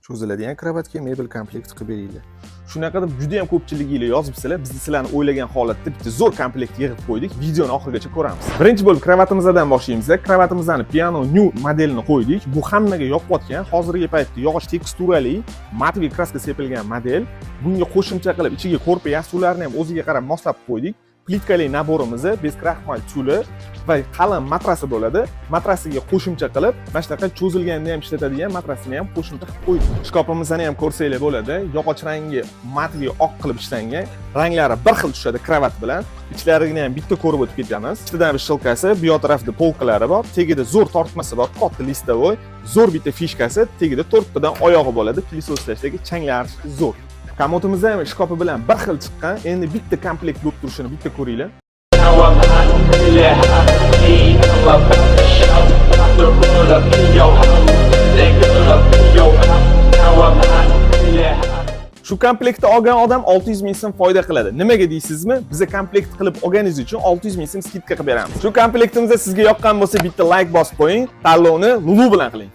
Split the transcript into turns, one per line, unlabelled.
cho'ziladigan kravatga mebel komplekt qilib beringlar. Shunaqa deb juda ham ko'pchiliginglar yozibsizlar. Biz sizlarni o'ylagan holatda bitta zo'r komplekt yig'ib qo'ydik. Videoni oxirigacha ko'ramiz. Birinchi bo'lib kravatimizdan boshlaymiz. Kravatimizning Piano New modelini qo'ydik. Bu hammaga yoqayotgan, hozirgi paytda yog'och teksturali, matviy kraska sepilgan model. Bunga qo'shimcha qilib ichiga ko'rpa yasuvlarni ham o'ziga qarab moslab qo'ydik. Plitkali naborimizni bezkraxmal tuli va qalin matrasi bo'ladi. Matrasiga qo'shimcha qilib, mana shunaqa cho'zilganda ham ishlatadigan matrasini ham qo'shimcha qilib qo'ydik. Shkafimizni ham ko'rsanglar bo'ladi. Yog'och rangi matviy oq qilib ishlangan. Ranglari bir xil tushadi kravat bilan. Ichlarini ham bitta ko'rib o'tib ketamiz. Ichidan shilkasi, bu yoq tarafda polkalari bor. Tagida zo'r tortmasi bor, katta listavoy, zo'r bitta fishkasi, tagida 4 tadan oyog'i bo'ladi. Plisoslashdagi changlar zo'r. Komodimiz ham shkafi bilan bir xil chiqqan. Endi bitta komplekt bo'lib turishini bitta ko'ringlar. Shu komplektni olgan odam 600 ming so'm foyda qiladi. Nimaga deysizmi? Biza komplekt qilib olganingiz uchun 600 ming so'm skidka qilib beramiz. Shu komplektimizda sizga yoqqan bo'lsa bitta like bosib qo'ying, tanlovni Lulu bilan qiling.